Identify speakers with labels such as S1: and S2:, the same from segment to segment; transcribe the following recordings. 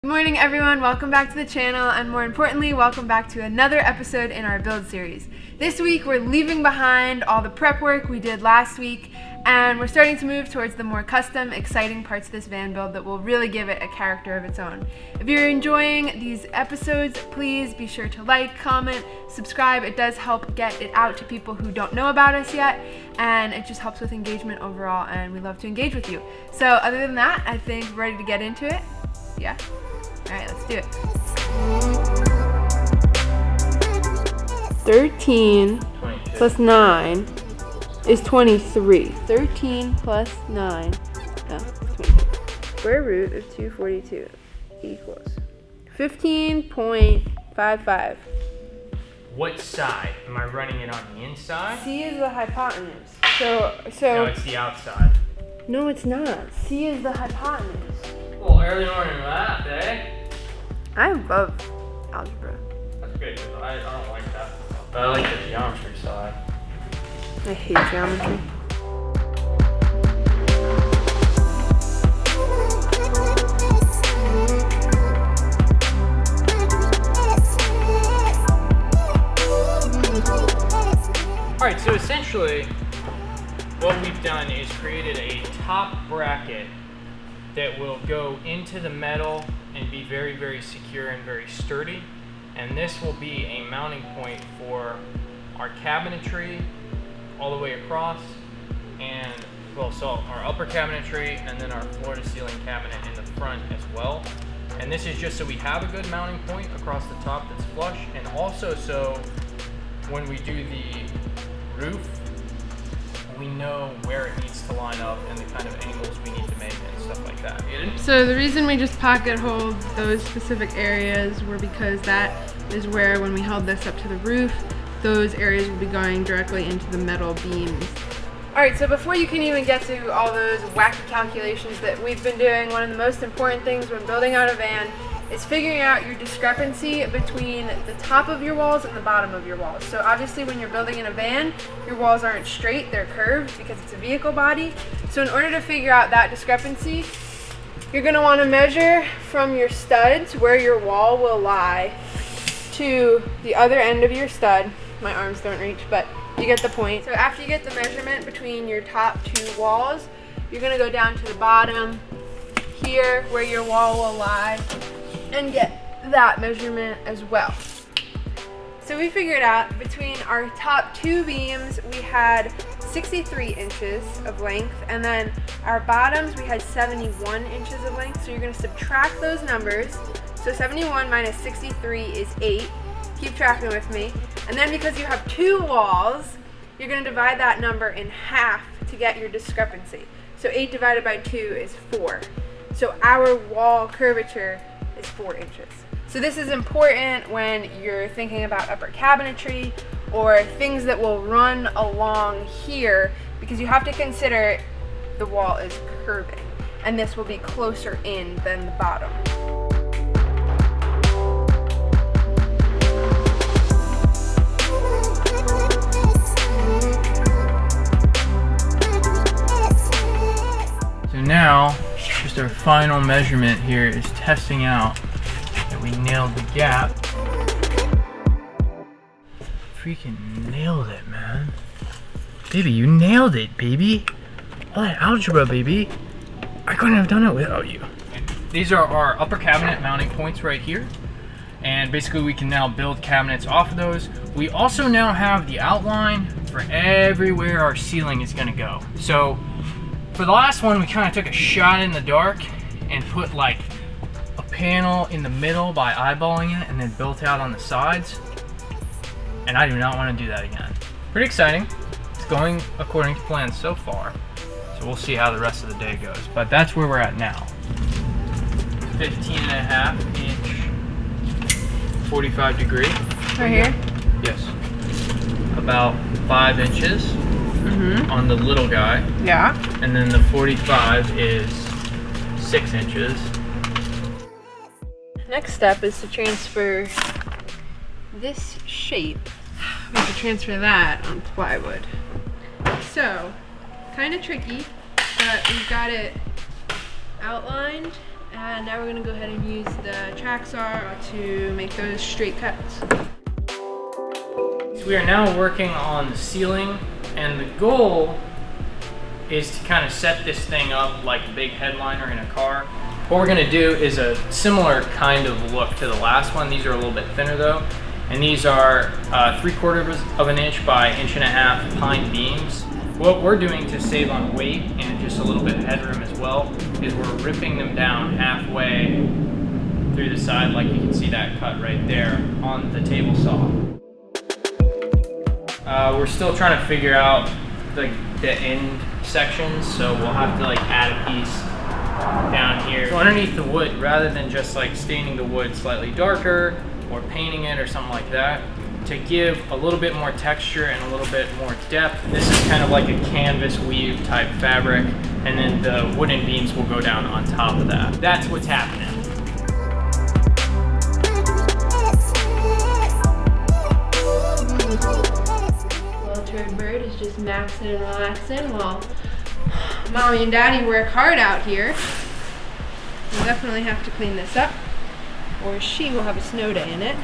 S1: Good morning everyone, welcome back to the channel, and more importantly, welcome back to another episode in our build series. This week we're leaving behind all the prep work we did last week, and we're starting to move towards the more custom, exciting parts of this van build that will really give it a character of its own. If you're enjoying these episodes, please be sure to like, comment, subscribe. It does help get it out to people who don't know about us yet, and it just helps with engagement overall, and we love to engage with you. So other than that, I think we're ready to get into it. Yeah? Alright, let's do it. 13 22. Plus 9 is 23. 13 plus 9 23. Square root of 242 equals 15.55.
S2: What side? Am I running it on the inside?
S1: C is the hypotenuse. So
S2: no, it's the outside.
S1: No, it's not. C is the hypotenuse.
S2: Well, early morning math, eh?
S1: I love algebra.
S2: That's good. I don't like that. But I like the geometry side.
S1: I hate geometry.
S2: Alright, so essentially what we've done is created a top bracket that will go into the metal and be very, very secure and very sturdy. And this will be a mounting point for our cabinetry all the way across, and well, so our upper cabinetry and then our floor to ceiling cabinet in the front as well. And this is just so we have a good mounting point across the top that's flush, and also so when we do the roof, we know where it needs to line up and the kind of angles we need to make and stuff like that.
S1: So the reason we just pocket hold those specific areas were because that is where, when we held this up to the roof, those areas will be going directly into the metal beams. Alright, so before you can even get to all those wacky calculations that we've been doing, one of the most important things when building out a van is figuring out your discrepancy between the top of your walls and the bottom of your walls. So obviously when you're building in a van, your walls aren't straight, they're curved because it's a vehicle body. So in order to figure out that discrepancy, you're gonna wanna measure from your studs where your wall will lie to the other end of your stud. My arms don't reach, but you get the point. So after you get the measurement between your top two walls, you're gonna go down to the bottom here where your wall will lie and get that measurement as well. So we figured out between our top two beams we had 63 inches of length, and then our bottoms we had 71 inches of length. So you're going to subtract those numbers. So 71 minus 63 is 8. Keep tracking with me. And then because you have two walls, you're going to divide that number in half to get your discrepancy. So 8 divided by 2 is 4. So our wall curvature is 4 inches. So this is important when you're thinking about upper cabinetry or things that will run along here, because you have to consider the wall is curving, and this will be closer in than the bottom.
S2: So now, just our final measurement here is testing out that we nailed the gap. Freaking nailed it, man. Baby, you nailed it, baby. All that algebra, baby. I couldn't have done it without you. These are our upper cabinet mounting points right here. And basically we can now build cabinets off of those. We also now have the outline for everywhere our ceiling is gonna go. So for the last one, we kind of took a shot in the dark and put like a panel in the middle by eyeballing it and then built out on the sides. And I do not want to do that again. Pretty exciting. It's going according to plan so far. So we'll see how the rest of the day goes. But that's where we're at now. 15.5 inch, 45 degree.
S1: Right here?
S2: Yes. About 5 inches on the little guy.
S1: Yeah.
S2: And then the 45 is 6 inches.
S1: Next step is to transfer this shape. We have to transfer that on plywood. So, kind of tricky, but we've got it outlined And now we're gonna go ahead and use the track saw to make those straight cuts.
S2: So we are now working on the ceiling, and the goal is to kind of set this thing up like a big headliner in a car. What we're gonna do is a similar kind of look to the last one. These are a little bit thinner though. And these are 3/4 of an inch by 1.5 inch pine beams. What we're doing to save on weight and just a little bit of headroom as well is we're ripping them down halfway through the side, like you can see that cut right there on the table saw. We're still trying to figure out the end sections, so we'll have to like add a piece down here. So underneath the wood, rather than just like staining the wood slightly darker or painting it or something like that, to give a little bit more texture and a little bit more depth, this is kind of like a canvas weave type fabric, and then the wooden beams will go down on top of that. That's what's happening.
S1: Little turd bird is just maxing and relaxing while mommy and daddy work hard out here. We'll definitely have to clean this up, or she will have a snow day in it.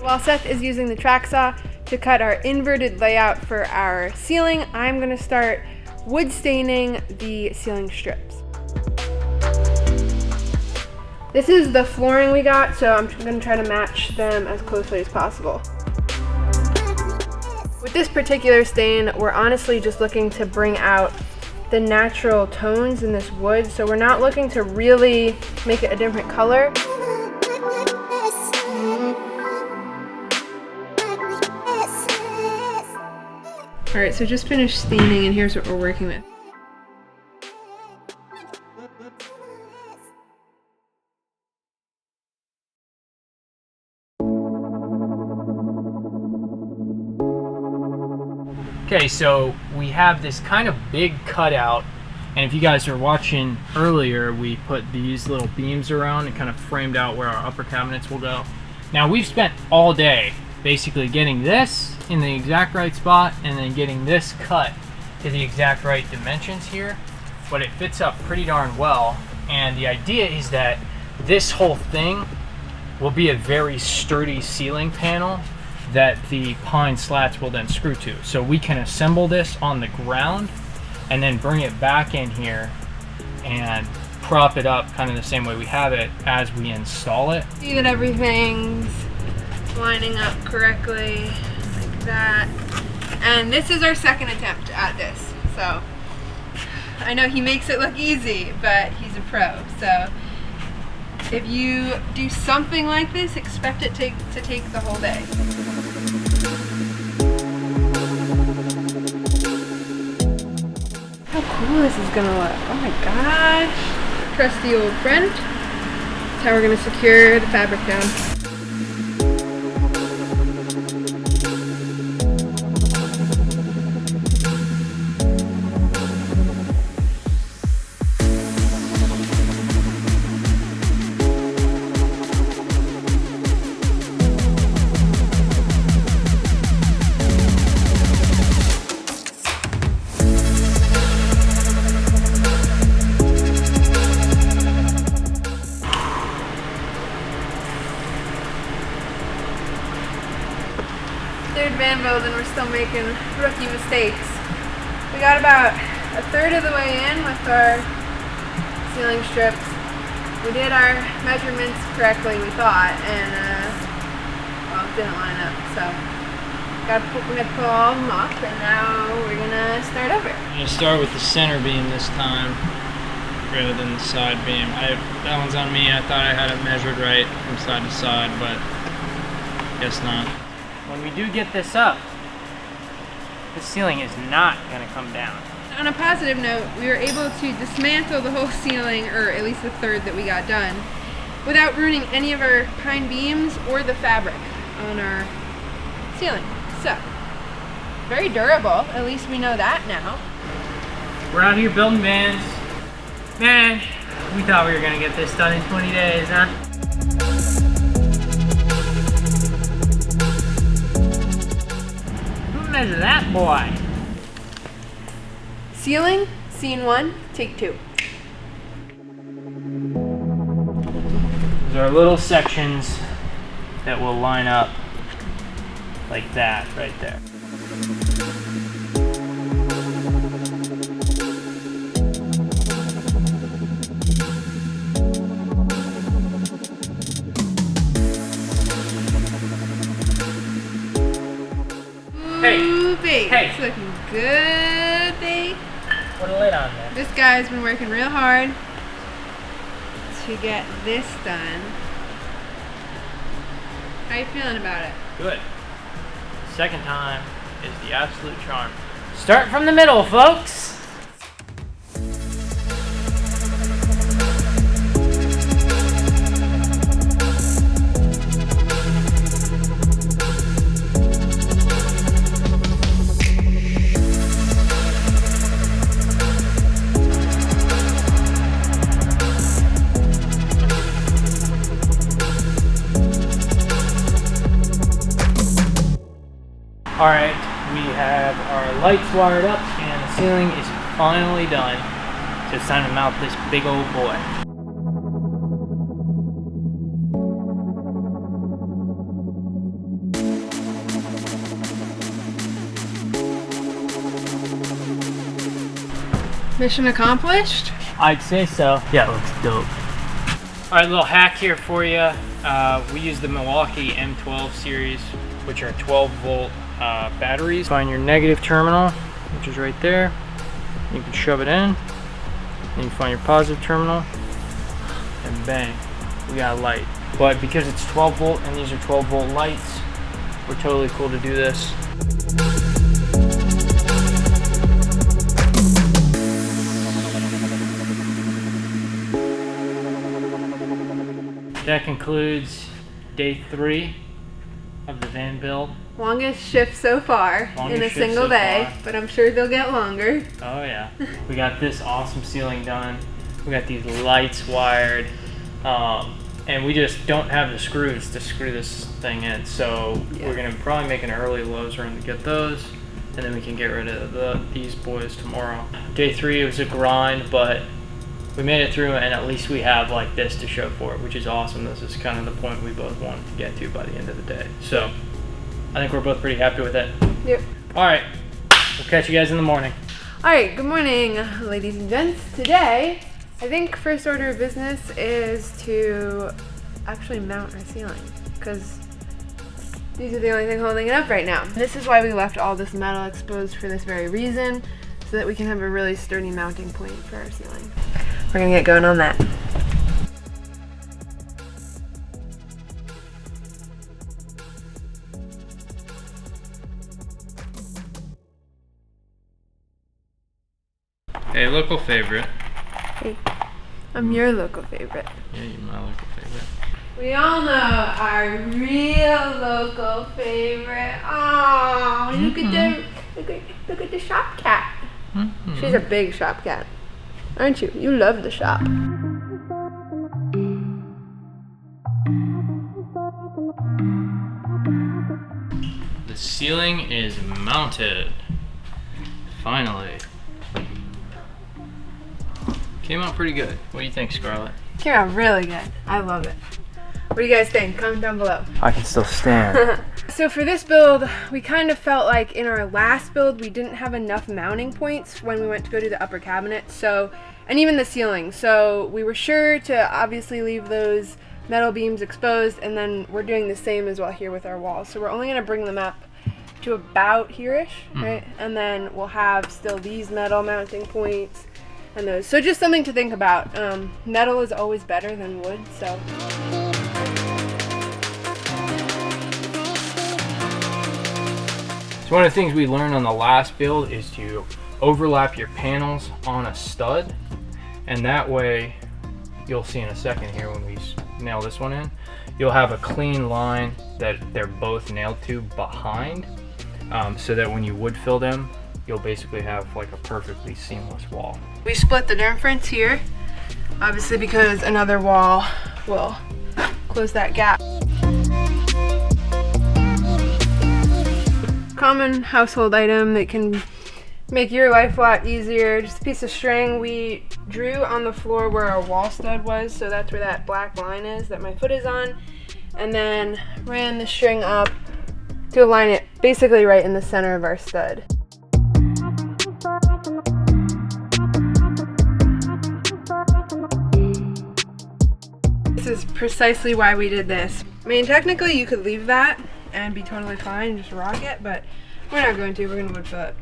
S1: While Seth is using the track saw to cut our inverted layout for our ceiling, I'm gonna start wood staining the ceiling strips. This is the flooring we got, so I'm gonna try to match them as closely as possible. With this particular stain, we're honestly just looking to bring out the natural tones in this wood, so we're not looking to really make it a different color. All right, so just finished staining, and here's what we're working with.
S2: Okay, so we have this kind of big cutout, and if you guys are watching earlier, we put these little beams around and kind of framed out where our upper cabinets will go. Now we've spent all day basically getting this in the exact right spot and then getting this cut to the exact right dimensions here, but it fits up pretty darn well. And the idea is that this whole thing will be a very sturdy ceiling panel that the pine slats will then screw to. So we can assemble this on the ground and then bring it back in here and prop it up kind of the same way we have it as we install it.
S1: See that everything's lining up correctly like that. And this is our second attempt at this. So I know he makes it look easy, but he's a pro. So if you do something like this, expect it to take the whole day. How cool this is gonna look. Oh my gosh. Trusty old friend. That's how we're gonna secure the fabric down. Third van build and we're still making rookie mistakes. We got about a third of the way in with our ceiling strips. We did our measurements correctly, we thought, and well, it didn't line up. So we're gonna pull all of them off, and now we're gonna start over.
S2: I'm gonna start with the center beam this time rather than the side beam. That one's on me. I thought I had it measured right from side to side, but guess not. When we do get this up, the ceiling is not going to come down.
S1: On a positive note, we were able to dismantle the whole ceiling, or at least the third that we got done, without ruining any of our pine beams or the fabric on our ceiling. So, very durable. At least we know that now.
S2: We're out here building vans. Man, we thought we were going to get this done in 20 days, huh? measure that boy.
S1: Ceiling, scene 1, take 2.
S2: These are little sections that will line up like that right there.
S1: Ooh, babe.
S2: Hey.
S1: It's looking good, babe.
S2: Put a lid on there.
S1: This guy's been working real hard to get this done. How you feeling about it?
S2: Good. Second time is the absolute charm. Start from the middle, folks. Alright, we have our lights wired up and the ceiling is finally done. So it's time to mount this big old boy.
S1: Mission accomplished?
S2: I'd say so. Yeah, it looks dope. Alright, little hack here for you. We use the Milwaukee M12 series, which are 12 volt batteries. Find your negative terminal, which is right there. You can shove it in. Then you find your positive terminal, and bang, we got a light. But because it's 12 volt and these are 12 volt lights, we're totally cool to do this. That concludes day 3 of the van build.
S1: Longest shift so far in a single day, but I'm sure they'll get longer.
S2: Oh yeah. We got this awesome ceiling done. We got these lights wired. And we just don't have the screws to screw this thing in. So we're gonna probably make an early Lowe's run to get those. And then we can get rid of these boys tomorrow. Day 3 was a grind, but we made it through, and at least we have like this to show for it, which is awesome. This is kind of the point we both wanted to get to by the end of the day. So I think we're both pretty happy with it.
S1: Yep.
S2: All right, we'll catch you guys in the morning.
S1: All right, good morning, ladies and gents. Today, I think first order of business is to actually mount our ceiling, because these are the only thing holding it up right now. This is why we left all this metal exposed, for this very reason, so that we can have a really sturdy mounting point for our ceiling. We're gonna get going on that.
S2: Hey, local favorite.
S1: Hey, I'm your local favorite.
S2: Yeah, you're my local favorite.
S1: We all know our real local favorite. Oh, look at the shop cat. She's a big shop cat, aren't you? You love the shop.
S2: The ceiling is mounted. Finally. Came out pretty good. What do you think, Scarlett?
S1: Came out really good. I love it. What do you guys think? Comment down below.
S2: I can still stand.
S1: So for this build, we kind of felt like in our last build, we didn't have enough mounting points when we went to go do the upper cabinet. So, and even the ceiling. So we were sure to obviously leave those metal beams exposed, and then we're doing the same as well here with our walls. So we're only gonna bring them up to about here-ish, right? And then we'll have still these metal mounting points and those. So just something to think about. Metal is always better than wood, so.
S2: So one of the things we learned on the last build is to overlap your panels on a stud, and that way, you'll see in a second here when we nail this one in, you'll have a clean line that they're both nailed to behind, so that when you wood fill them, you'll basically have like a perfectly seamless wall.
S1: We split the difference here, obviously because another wall will close that gap. common household item that can make your life a lot easier. Just a piece of string. We drew on the floor where our wall stud was, so that's where that black line is that my foot is on, and then ran the string up to align it basically right in the center of our stud. This is precisely why we did this. I mean, technically you could leave that and be totally fine and just rock it, but we're not going to. We're going to wood fill it.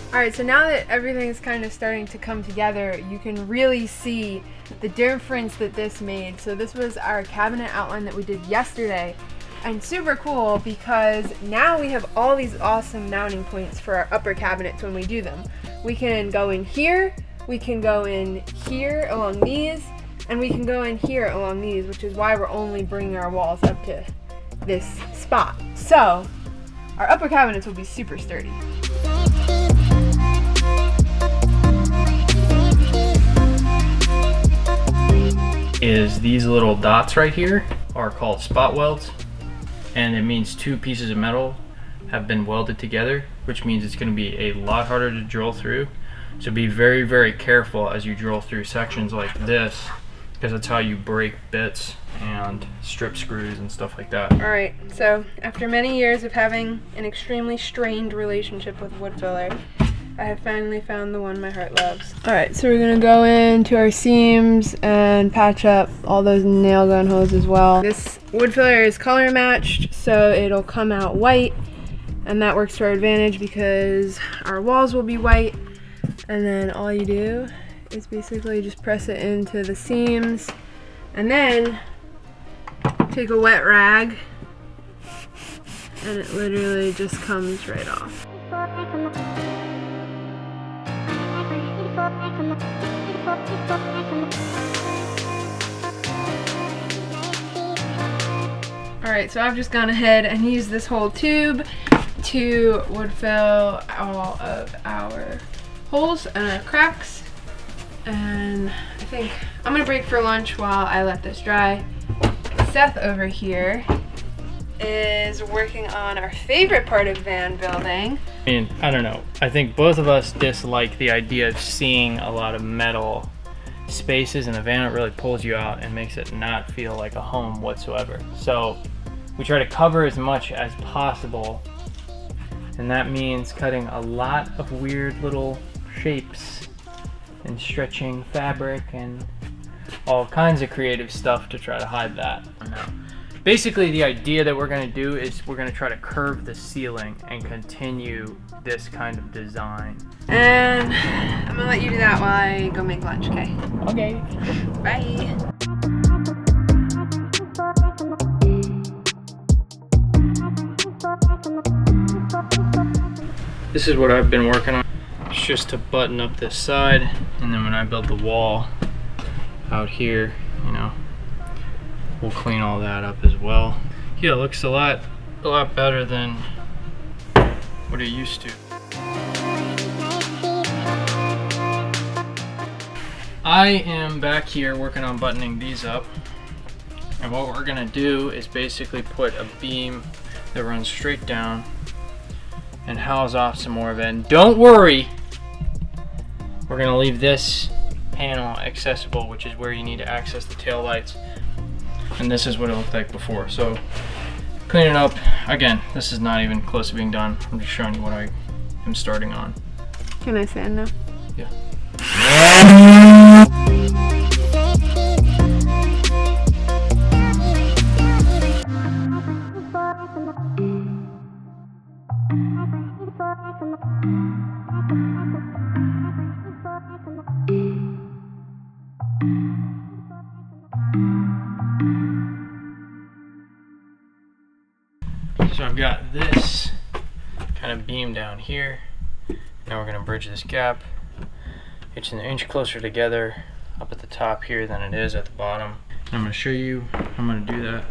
S1: Alright, so now that everything's kind of starting to come together, you can really see the difference that this made. So this was our cabinet outline that we did yesterday, and super cool because now we have all these awesome mounting points for our upper cabinets when we do them. We can go in here, we can go in here along these, and we can go in here along these, which is why we're only bringing our walls up to this spot. So our upper cabinets will be super sturdy.
S2: Is these little dots right here are called spot welds, and it means two pieces of metal have been welded together, which means it's going to be a lot harder to drill through. So be very, very careful as you drill through sections like this, because that's how you break bits and strip screws and stuff like that.
S1: Alright, so after many years of having an extremely strained relationship with wood filler, I have finally found the one my heart loves. Alright, so we're going to go into our seams and patch up all those nail gun holes as well. This wood filler is color matched, so it'll come out white, and that works to our advantage because our walls will be white, and then all you do is basically just press it into the seams, and then take a wet rag, and it literally just comes right off. Alright, so I've just gone ahead and used this whole tube to wood fill all of our holes and our cracks. And I think I'm gonna break for lunch while I let this dry. Seth over here is working on our favorite part of van building.
S2: I mean, I don't know. I think both of us dislike the idea of seeing a lot of metal spaces in a van. It really pulls you out and makes it not feel like a home whatsoever. So we try to cover as much as possible, and that means cutting a lot of weird little shapes and stretching fabric and all kinds of creative stuff to try to hide that. Basically, the idea that we're going to do is we're going to try to curve the ceiling and continue this kind of design.
S1: And I'm going to let you do that while I go make lunch, okay?
S2: Okay.
S1: Bye.
S2: This is what I've been working on. It's just to button up this side, and then when I build the wall out here, you know, we'll clean all that up as well. Yeah, it looks a lot better than what it used to. I am back here working on buttoning these up, and what we're gonna do is basically put a beam that runs straight down and house off some more of it. And don't worry, we're gonna leave this panel accessible, which is where you need to access the tail lights. And this is what it looked like before. So clean it up. Again, this is not even close to being done. I'm just showing you what I am starting on.
S1: Can I sand now?
S2: Yeah. So I've got this kind of beam down here. Now we're going to bridge this gap. It's an inch closer together up at the top here than it is at the bottom. And I'm going to show you how I'm going to do that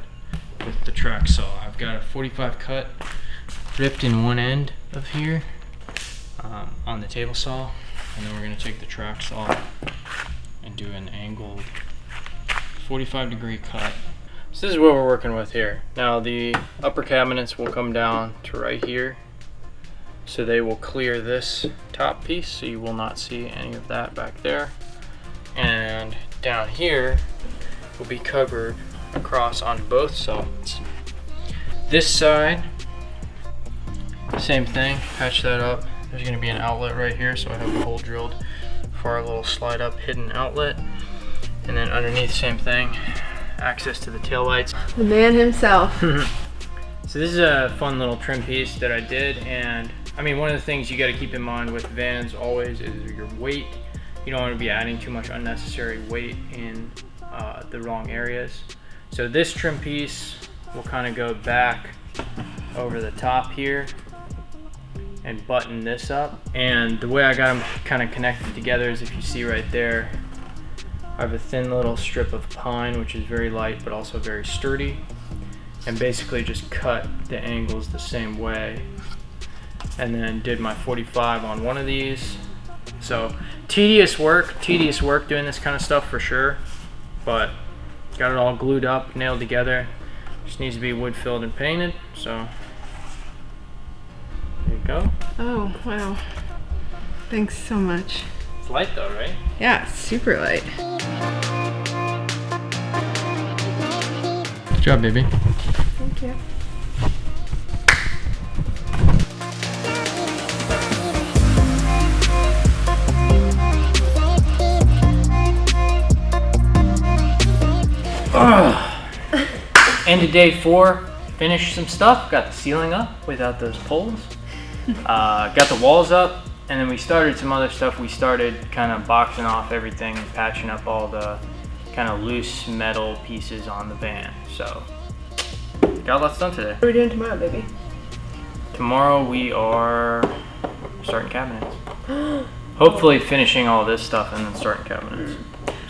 S2: with the track saw. I've got a 45 cut ripped in one end of here on the table saw. And then we're gonna take the tracks off and do an angled 45-degree cut. So this is what we're working with here. Now the upper cabinets will come down to right here. So they will clear this top piece, so you will not see any of that back there. And down here will be covered across on both sides. This side, same thing, patch that up. There's gonna be an outlet right here, so I have a hole drilled for our little slide up hidden outlet. And then underneath, same thing, access to the taillights.
S1: The man himself.
S2: So this is a fun little trim piece that I did, and I mean, one of the things you got to keep in mind with vans always is your weight. You don't want to be adding too much unnecessary weight in the wrong areas. So this trim piece will kind of go back over the top here and button this up. And the way I got them kind of connected together is, if you see right there, I have a thin little strip of pine, which is very light but also very sturdy, and basically just cut the angles the same way, and then did my 45 on one of these. So tedious work doing this kind of stuff for sure, but got it all glued up, nailed together. Just needs to be wood filled and painted, so there you go.
S1: Oh, wow. Thanks so much.
S2: It's light though, right?
S1: Yeah, it's super light.
S2: Good job, baby.
S1: Thank you.
S2: End of day 4, finished some stuff, got the ceiling up without those poles, got the walls up, and then we started some other stuff. We started kind of boxing off everything, patching up all the kind of loose metal pieces on the van. So got lots done today.
S1: What are we doing tomorrow, baby?
S2: Tomorrow we are starting cabinets. Hopefully finishing all this stuff and then starting cabinets.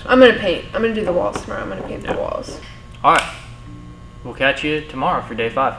S2: So.
S1: I'm gonna paint. I'm gonna do the walls tomorrow. I'm gonna paint the walls.
S2: All right. We'll catch you tomorrow for day 5.